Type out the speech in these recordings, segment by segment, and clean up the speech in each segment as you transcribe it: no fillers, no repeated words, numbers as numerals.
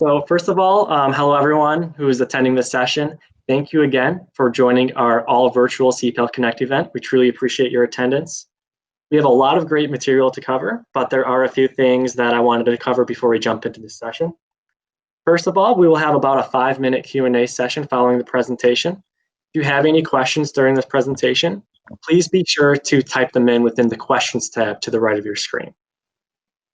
So first of all, hello everyone who is attending this session. Thank you again for joining our all virtual Ceipal Connect event. We truly appreciate your attendance. We have a lot of great material to cover, but there are a few things that I wanted to cover before we jump into this session. First of all, we will have about a 5-minute Q&A session following the presentation. If you have any questions during this presentation, please be sure to type them in within the questions tab to the right of your screen.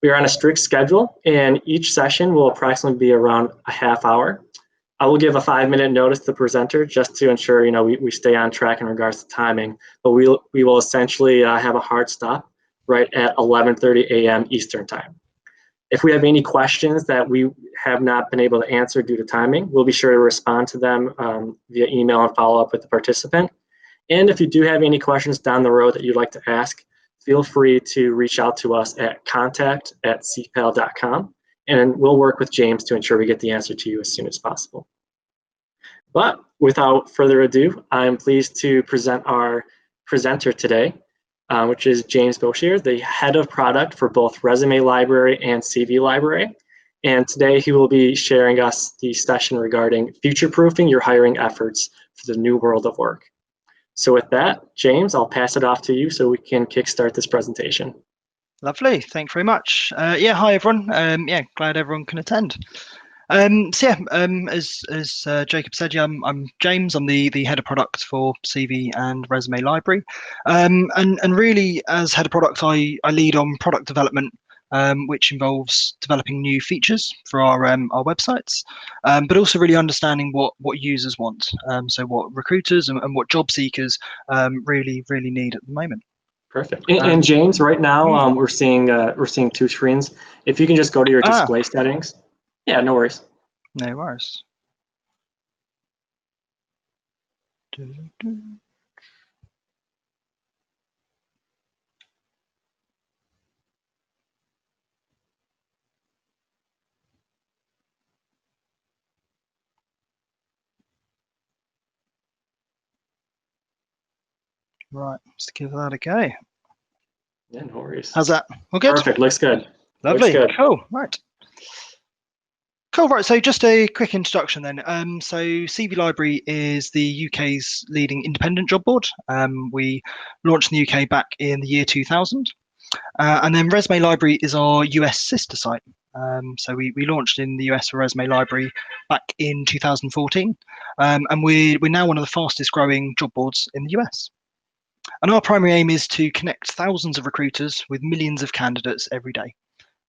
We are on a strict schedule, and each session will approximately be around a half hour. I will give a 5-minute notice to the presenter just to ensure we stay on track in regards to timing, but we will essentially have a hard stop right at 11:30 a.m. Eastern Time. If we have any questions that we have not been able to answer due to timing, we'll be sure to respond to them via email and follow up with the participant. And if you do have any questions down the road that you'd like to ask, feel free to reach out to us at contact@ceipal.com, and we'll work with James to ensure we get the answer to you as soon as possible. But without further ado, I'm pleased to present our presenter today, which is James Boshier, the head of product for both Resume Library and CV Library. And today he will be sharing us the session regarding future-proofing your hiring efforts for the new world of work. So with that, James, I'll pass it off to you so we can kickstart this presentation. Lovely, thanks very much. Hi everyone. Glad everyone can attend. As Jacob said, I'm James. I'm the head of product for CV and Resume Library, and really as head of product, I lead on product development, which involves developing new features for our websites, but also really understanding what users want, so what recruiters and what job seekers really need at the moment. Perfect. And James, right now we're seeing two screens. If you can just go to your display settings. Yeah, no worries. No worries. Right, let's give that a go. Yeah, no worries. How's that? All good? Perfect, looks good. Lovely, looks good. Cool, right. Cool, right, so just a quick introduction then. So CV Library is the UK's leading independent job board. We launched in the UK back in the year 2000. And then Resume Library is our US sister site. So we launched in the US for Resume Library back in 2014. And we're now one of the fastest growing job boards in the US. And our primary aim is to connect thousands of recruiters with millions of candidates every day.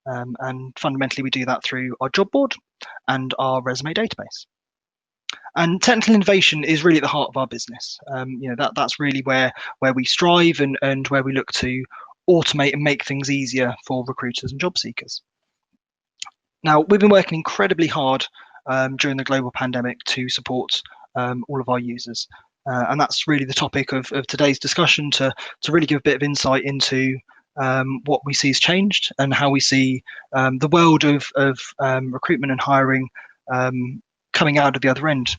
And fundamentally, we do that through our job board and our resume database. And technical innovation is really at the heart of our business. That's really where we strive and where we look to automate and make things easier for recruiters and job seekers. Now, we've been working incredibly hard during the global pandemic to support all of our users. And that's really the topic of today's discussion, to really give a bit of insight into what we see has changed and how we see the world of recruitment and hiring coming out of the other end.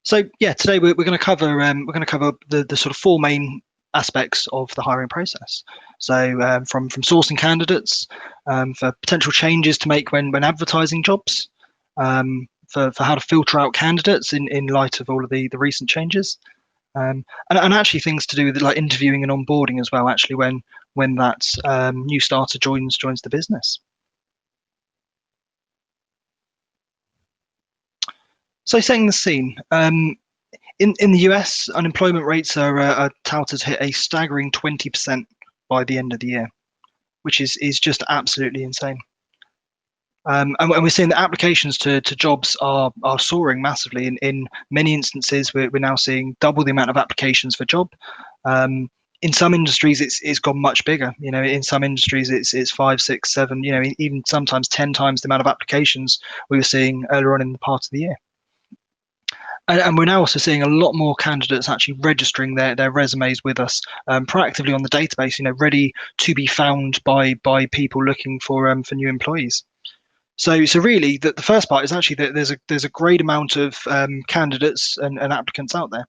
So yeah, today we're going to cover the sort of four main aspects of the hiring process. So from sourcing candidates, for potential changes to make when advertising jobs, for how to filter out candidates in light of all of the recent changes. And actually things to do with like interviewing and onboarding as well, actually when that new starter joins the business. So setting the scene, in the US, unemployment rates are touted to hit a staggering 20% by the end of the year, which is just absolutely insane. And we're seeing that applications to jobs are soaring massively. In many instances, we're now seeing double the amount of applications for job. In some industries, it's gone much bigger. In some industries, it's 5, 6, 7. Even sometimes 10 times the amount of applications we were seeing earlier on in the part of the year. And we're now also seeing a lot more candidates actually registering their resumes with us proactively on the database. Ready to be found by people looking for new employees. So really, the first part is actually that there's a great amount of candidates and applicants out there,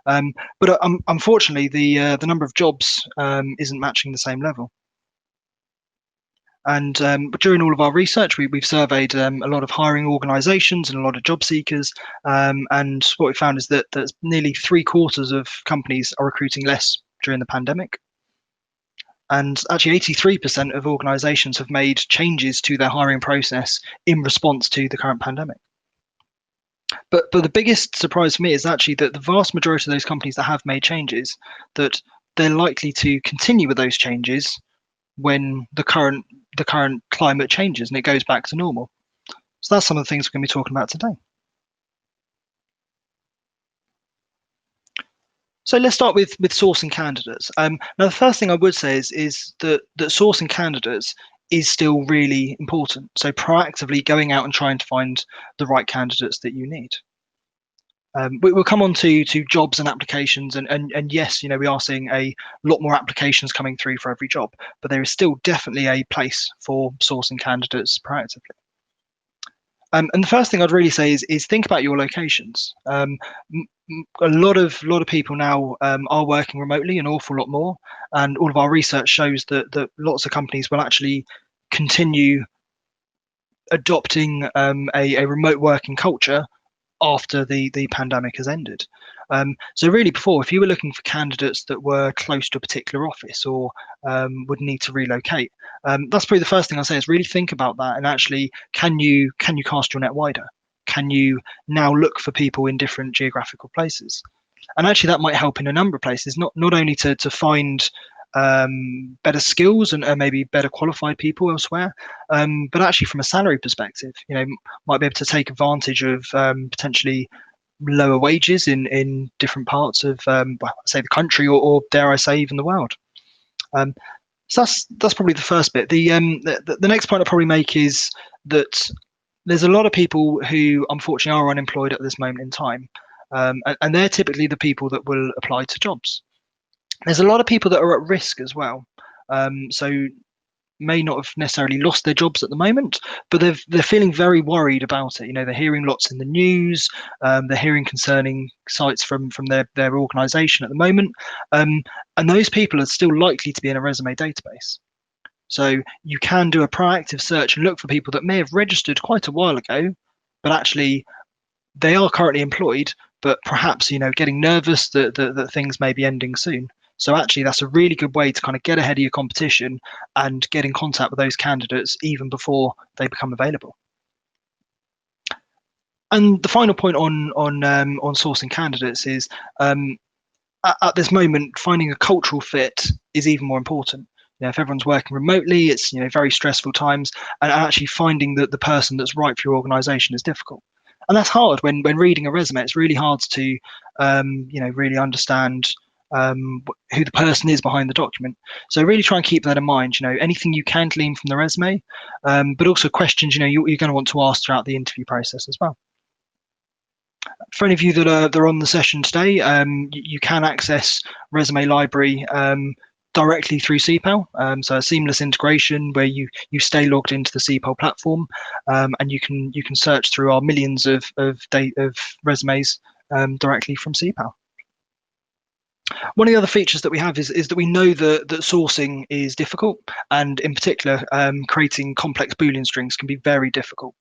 but unfortunately, the number of jobs isn't matching the same level. And during all of our research, we've surveyed a lot of hiring organisations and a lot of job seekers. And what we found is that nearly 3/4 of companies are recruiting less during the pandemic. And actually, 83% of organisations have made changes to their hiring process in response to the current pandemic. But the biggest surprise for me is actually that the vast majority of those companies that have made changes, that they're likely to continue with those changes when the current climate changes and it goes back to normal. So that's some of the things we're going to be talking about today. So let's start with sourcing candidates. Now, the first thing I would say is that sourcing candidates is still really important. So proactively going out and trying to find the right candidates that you need. We'll come on to jobs and applications, and yes, we are seeing a lot more applications coming through for every job, but there is still definitely a place for sourcing candidates proactively. And the first thing I'd really say is think about your locations. A lot of people now are working remotely, an awful lot more, and all of our research shows that lots of companies will actually continue adopting a remote working culture after the pandemic has ended. So really before, if you were looking for candidates that were close to a particular office or would need to relocate, that's probably the first thing I say is really think about that and actually can you cast your net wider? Can you now look for people in different geographical places? And actually that might help in a number of places, not only to find better skills and maybe better qualified people elsewhere, but actually from a salary perspective, might be able to take advantage of potentially lower wages in different parts of say the country or dare I say even the world. So that's probably the first bit. The next point I'll probably make is that there's a lot of people who unfortunately are unemployed at this moment in time, and they're typically the people that will apply to jobs. There's a lot of people that are at risk as well. So may not have necessarily lost their jobs at the moment, but they're feeling very worried about it. They're hearing lots in the news. They're hearing concerning sites from their organisation at the moment, and those people are still likely to be in a resume database. So you can do a proactive search and look for people that may have registered quite a while ago, but actually they are currently employed, but perhaps getting nervous that things may be ending soon. So actually, that's a really good way to kind of get ahead of your competition and get in contact with those candidates even before they become available. And the final point on sourcing candidates is at this moment, finding a cultural fit is even more important. If everyone's working remotely, it's very stressful times, and actually finding the person that's right for your organisation is difficult. And that's hard when reading a resume. It's really hard to really understand who the person is behind the document. So really try and keep that in mind. Anything you can glean from the resume, but also questions you're going to want to ask throughout the interview process as well. For any of you that are on the session today, you can access Resume Library directly through Ceipal. So a seamless integration where you stay logged into the Ceipal platform, and you can search through our millions of resumes directly from Ceipal. One of the other features that we have is that we know that sourcing is difficult, and in particular, creating complex Boolean strings can be very difficult.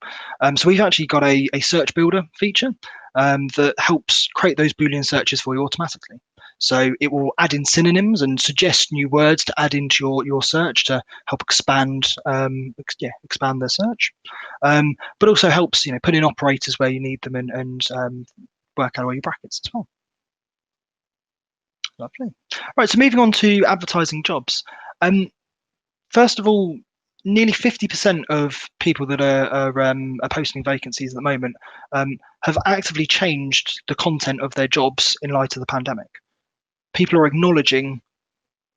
So we've actually got a search builder feature that helps create those Boolean searches for you automatically. So it will add in synonyms and suggest new words to add into your search to help expand the search, but also helps put in operators where you need them and work out all your brackets as well. Lovely. Right, so moving on to advertising jobs. First of all, nearly 50% of people that are posting vacancies at the moment have actively changed the content of their jobs in light of the pandemic. People are acknowledging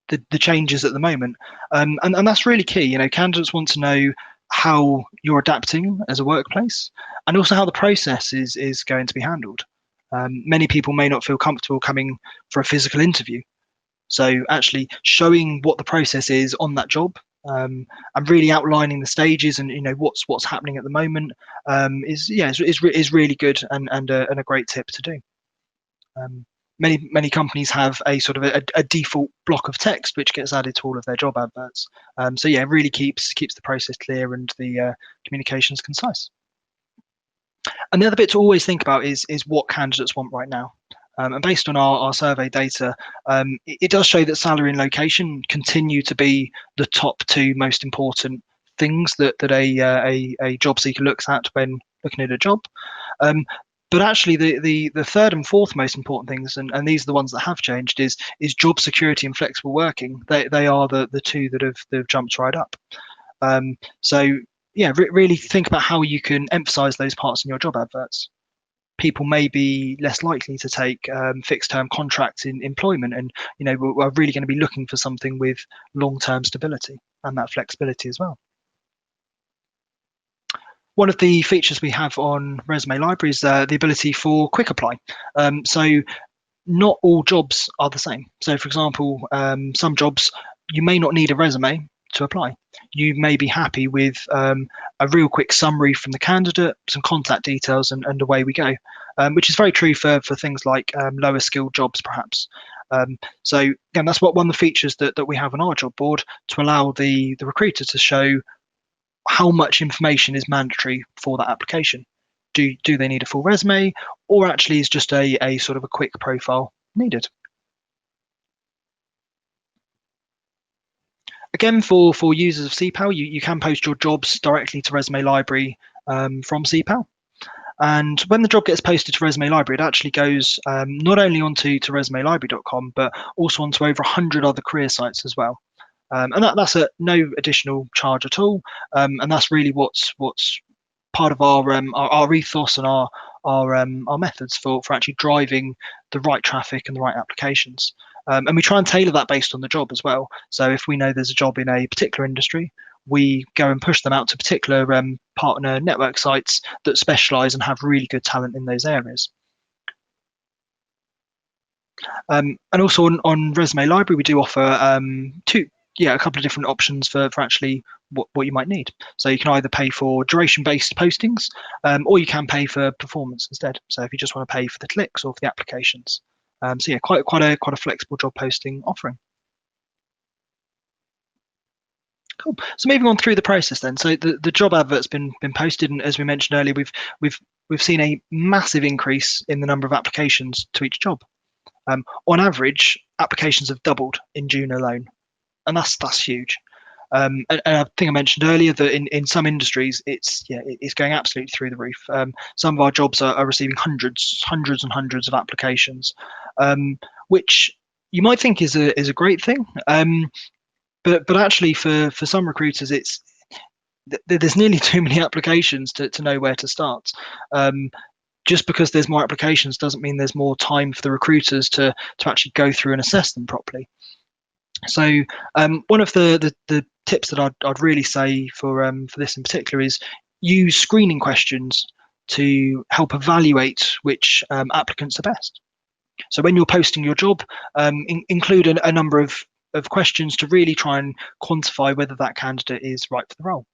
the changes at the moment, and that's really key. Candidates want to know how you're adapting as a workplace, and also how the process is going to be handled. Many people may not feel comfortable coming for a physical interview. So actually showing what the process is on that job, and really outlining the stages and what's happening at the moment is really good and a great tip to do. many companies have a sort of a default block of text which gets added to all of their job adverts. So yeah, it really keeps the process clear and the communications concise. And the other bit to always think about is what candidates want right now. And based on our survey data, it does show that salary and location continue to be the top two most important things that a job seeker looks at when looking at a job. But actually, the third and fourth most important things, and these are the ones that have changed, is job security and flexible working. They are the two that have jumped right up. So yeah, really think about how you can emphasize those parts in your job adverts. People may be less likely to take fixed term contracts in employment, and we're really going to be looking for something with long term stability and that flexibility as well. One of the features we have on Resume Library is the ability for quick apply. So not all jobs are the same. So for example, some jobs you may not need a resume to apply. You may be happy with a real quick summary from the candidate, some contact details, and away we go, which is very true for things like lower skilled jobs, perhaps. So again, that's one of the features that we have on our job board to allow the recruiter to show how much information is mandatory for that application. Do they need a full resume, or actually is just a sort of a quick profile needed? Again, for users of Ceipal, you can post your jobs directly to Resume Library from Ceipal. And when the job gets posted to Resume Library, it actually goes not only onto resumelibrary.com, but also onto over 100 other career sites as well. And that's at no additional charge at all. And that's really what's part of our ethos and our methods for actually driving the right traffic and the right applications. And we try and tailor that based on the job as well. So if we know there's a job in a particular industry, we go and push them out to particular partner network sites that specialize and have really good talent in those areas. And also on Resume Library, we do offer a couple of different options for actually what you might need. So you can either pay for duration-based postings, or you can pay for performance instead. So if you just want to pay for the clicks or for the applications. So yeah, quite a flexible job posting offering. Cool. So moving on through the process then. So the job advert's been posted, and as we mentioned earlier, we've seen a massive increase in the number of applications to each job. On average, applications have doubled in June alone, and that's huge. And I think I mentioned earlier that in some industries it's going absolutely through the roof. Some of our jobs are receiving hundreds and hundreds of applications, which you might think is a great thing. But actually for some recruiters there's nearly too many applications to know where to start. Just because there's more applications doesn't mean there's more time for the recruiters to actually go through and assess them properly. So one of the tips that I'd really say for this in particular is use screening questions to help evaluate which applicants are best. So when you're posting your job, include a number of questions to really try and quantify whether that candidate is right for the role.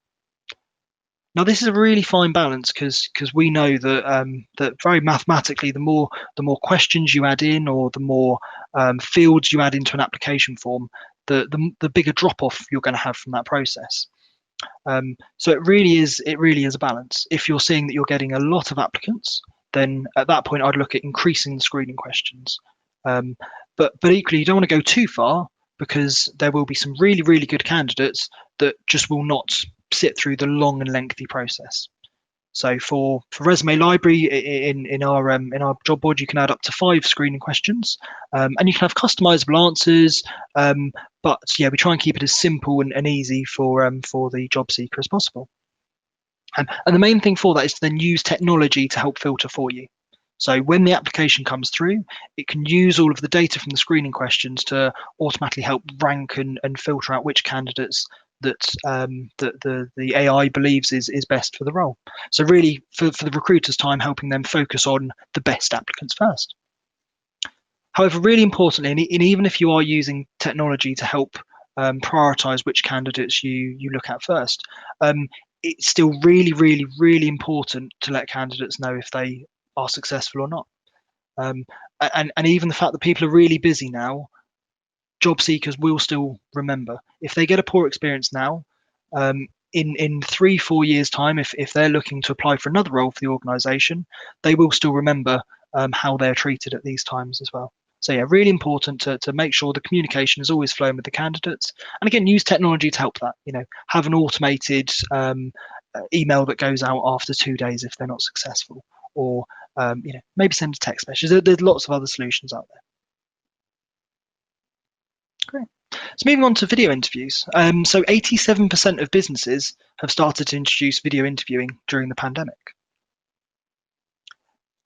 Now, this is a really fine balance because we know that that very mathematically, the more questions you add in, or the more fields you add into an application form, the bigger drop off you're going to have from that process. So it really is a balance. If you're seeing that you're getting a lot of applicants, then at that point I'd look at increasing the screening questions. But equally, you don't want to go too far, because there will be some really good candidates that just will not sit through the long and lengthy process. So for Resume Library in our job board, you can add up to 5 screening questions, and you can have customizable answers. But yeah, we try and keep it as simple and easy for the job seeker as possible. And the main thing for that is to then use technology to help filter for you. So when the application comes through, it can use all of the data from the screening questions to automatically help rank and filter out which candidates that the AI believes is best for the role. So really, for the recruiter's time, helping them focus on the best applicants first. However, really importantly, and even if you are using technology to help prioritize which candidates you look at first, it's still really important to let candidates know if they are successful or not. and even the fact that people are really busy now, job seekers will still remember. If they get a poor experience now, in 3-4 years' time, if they're looking to apply for another role for the organisation, they will still remember how they're treated at these times as well. So yeah, really important to make sure the communication is always flowing with the candidates, and again, use technology to help that. Have an automated email that goes out after 2 days if they're not successful, or maybe send a text message. There's lots of other solutions out there. Great. So moving on to video interviews. So 87% of businesses have started to introduce video interviewing during the pandemic.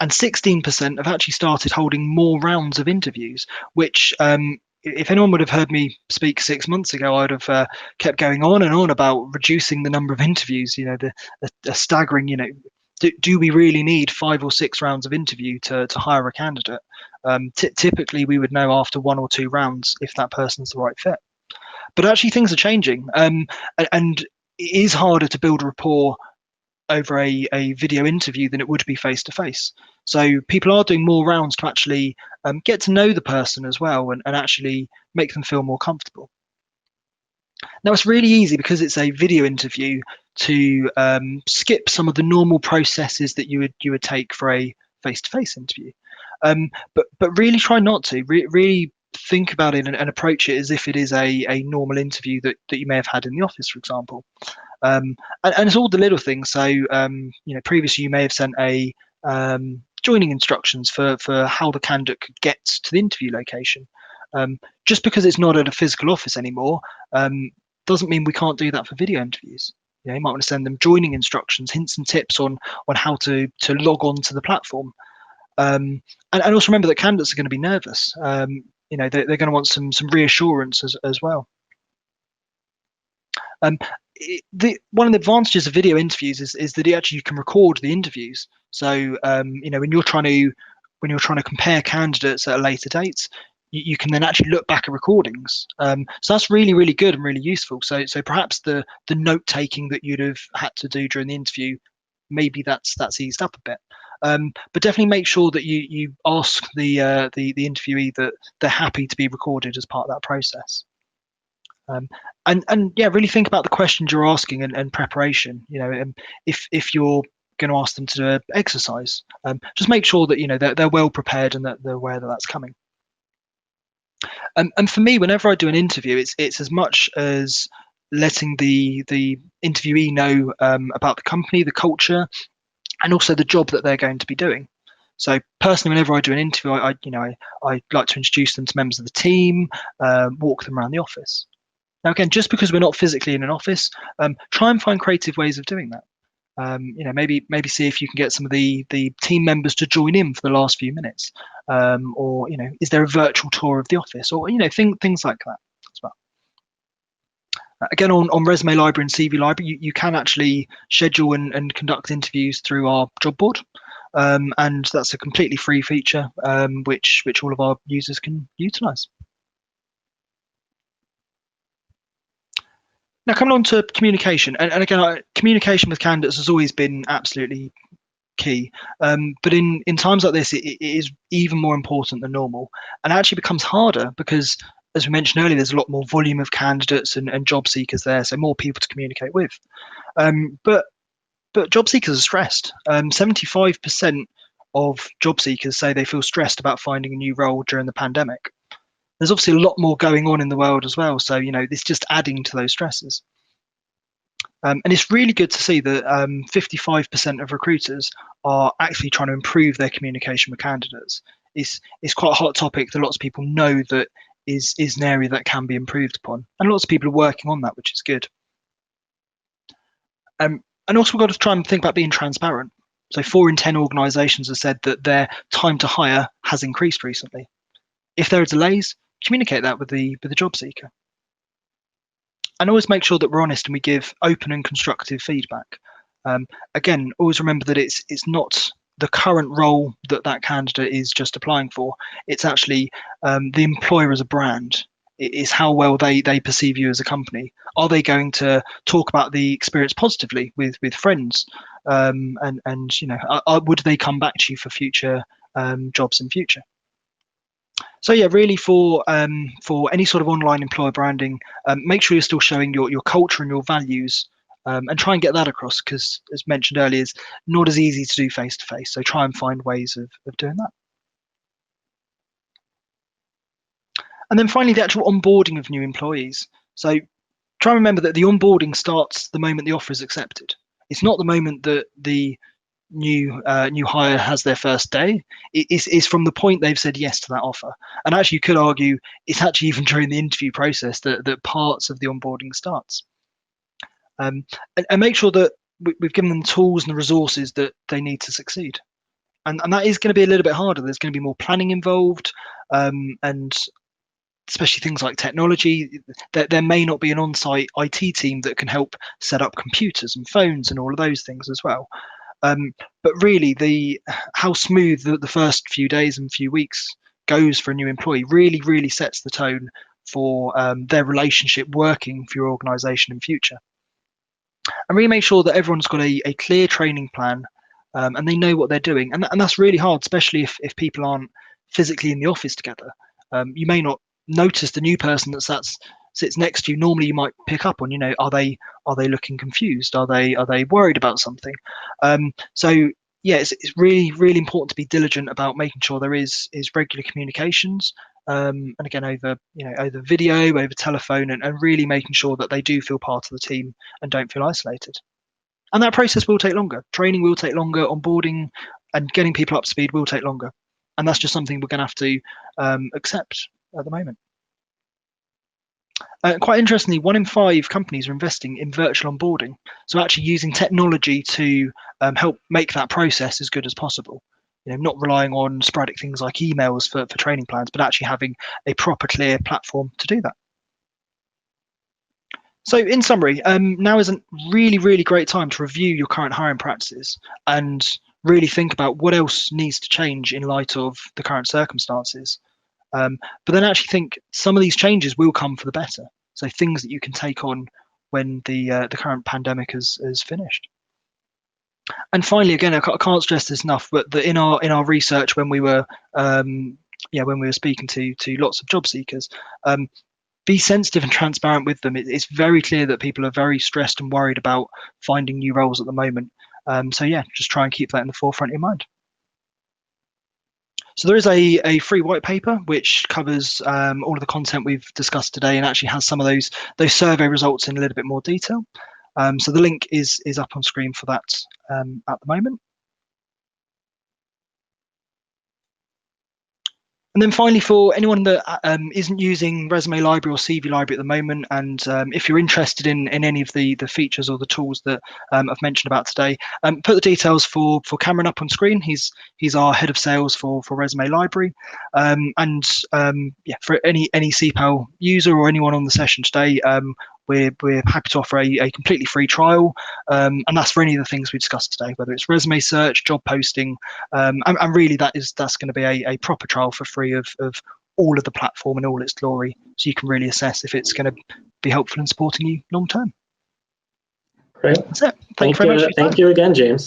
And 16% have actually started holding more rounds of interviews, which if anyone would have heard me speak 6 months ago, I'd have kept going on and on about reducing the number of interviews. The staggering, do we really need 5 or 6 rounds of interview to hire a candidate? Typically, we would know after 1 or 2 rounds if that person's the right fit. But actually, things are changing, and it is harder to build rapport over a video interview than it would be face to face. So people are doing more rounds to actually get to know the person as well, and actually make them feel more comfortable. Now, it's really easy because it's a video interview to skip some of the normal processes that you would take for a face-to-face interview. But really try not to. Really think about it and approach it as if it is a normal interview that you may have had in the office, for example. And it's all the little things. So previously you may have sent a joining instructions for how the candidate could get to the interview location. Just because it's not at a physical office anymore doesn't mean we can't do that for video interviews. You might want to send them joining instructions, hints and tips on how to log on to the platform. And also remember that candidates are going to be nervous. They're going to want some reassurance as well. One of the advantages of video interviews is that you can record the interviews. So when you're trying to compare candidates at a later date, you can then actually look back at recordings. So that's really, really good and really useful. So perhaps the note taking that you'd have had to do during the interview, maybe that's eased up a bit. But definitely make sure that you ask the interviewee that they're happy to be recorded as part of that process. And yeah, really think about the questions you're asking and preparation. If you're going to ask them to do an exercise, just make sure that they're well prepared and that they're aware that that's coming. And for me, whenever I do an interview, it's as much as letting the interviewee know about the company, the culture, and also the job that they're going to be doing. So personally, whenever I do an interview, I like to introduce them to members of the team, walk them around the office. Now, again, just because we're not physically in an office, try and find creative ways of doing that. Maybe see if you can get some of the team members to join in for the last few minutes, or is there a virtual tour of the office, or things like that as well. Again, on Resume Library and CV Library, you can actually schedule and conduct interviews through our job board, and that's a completely free feature which all of our users can utilize. Now, coming on to communication, and again, communication with candidates has always been absolutely key. But in times like this, it is even more important than normal, and it actually becomes harder because, as we mentioned earlier, there's a lot more volume of candidates and job seekers there, so more people to communicate with. But job seekers are stressed. 75% of job seekers say they feel stressed about finding a new role during the pandemic. There's obviously a lot more going on in the world as well, so it's just adding to those stresses. And it's really good to see that 55% of recruiters are actually trying to improve their communication with candidates. It's quite a hot topic that lots of people know that is an area that can be improved upon, and lots of people are working on that, which is good. And also, we've got to try and think about being transparent. So 4 in 10 organisations have said that their time to hire has increased recently. If there are delays, communicate that with the job seeker. And always make sure that we're honest and we give open and constructive feedback. Again, always remember that it's not the current role that candidate is just applying for. It's actually the employer as a brand. It is how well they perceive you as a company. Are they going to talk about the experience positively with friends? And would they come back to you for future jobs in future? So yeah, really for any sort of online employer branding, make sure you're still showing your culture and your values, and try and get that across. Because as mentioned earlier, it's not as easy to do face to face. So try and find ways of doing that. And then finally, the actual onboarding of new employees. So try and remember that the onboarding starts the moment the offer is accepted. It's not the moment that the new hire has their first day. It's from the point they've said yes to that offer. And actually, you could argue it's actually even during the interview process that parts of the onboarding starts. And make sure that we've given them the tools and the resources that they need to succeed. And that is going to be a little bit harder. There's going to be more planning involved, and especially things like technology. There may not be an on-site IT team that can help set up computers and phones and all of those things as well. But really, how smooth the first few days and few weeks goes for a new employee really sets the tone for their relationship working for your organisation in future. And really make sure that everyone's got a clear training plan, and they know what they're doing. And that's really hard, especially if people aren't physically in the office together. You may not notice the new person that sits next to you. Normally, you might pick up on, are they looking confused? Are they worried about something? So yeah, it's really important to be diligent about making sure there is regular communications, and again over video, over telephone, and really making sure that they do feel part of the team and don't feel isolated. And that process will take longer. Training will take longer. Onboarding and getting people up to speed will take longer. And that's just something we're going to have to accept at the moment. Quite interestingly, 1 in 5 companies are investing in virtual onboarding. So actually using technology to help make that process as good as possible. Not relying on sporadic things like emails for training plans, but actually having a proper, clear platform to do that. So in summary, now is a really great time to review your current hiring practices and really think about what else needs to change in light of the current circumstances. But then actually think some of these changes will come for the better. So things that you can take on when the current pandemic has finished. And finally, again, I can't stress this enough, but that in our research when we were speaking to lots of job seekers, be sensitive and transparent with them. It's very clear that people are very stressed and worried about finding new roles at the moment. So yeah, just try and keep that in the forefront of your mind. So there is a free white paper which covers all of the content we've discussed today and actually has some of those survey results in a little bit more detail. So the link is up on screen for that at the moment. And then finally, for anyone that isn't using Resume Library or CV Library at the moment, and if you're interested in any of the features or the tools that I've mentioned about today, put the details for Cameron up on screen. He's our head of sales for Resume Library, and for any Ceipal user or anyone on the session today, we're happy to offer a completely free trial, and that's for any of the things we discussed today, whether it's resume search, job posting, and really that's going to be a proper trial for free of all of the platform and all its glory, so you can really assess if it's going to be helpful in supporting you long term. Great. That's it. Thank you very much. Thank you again, James.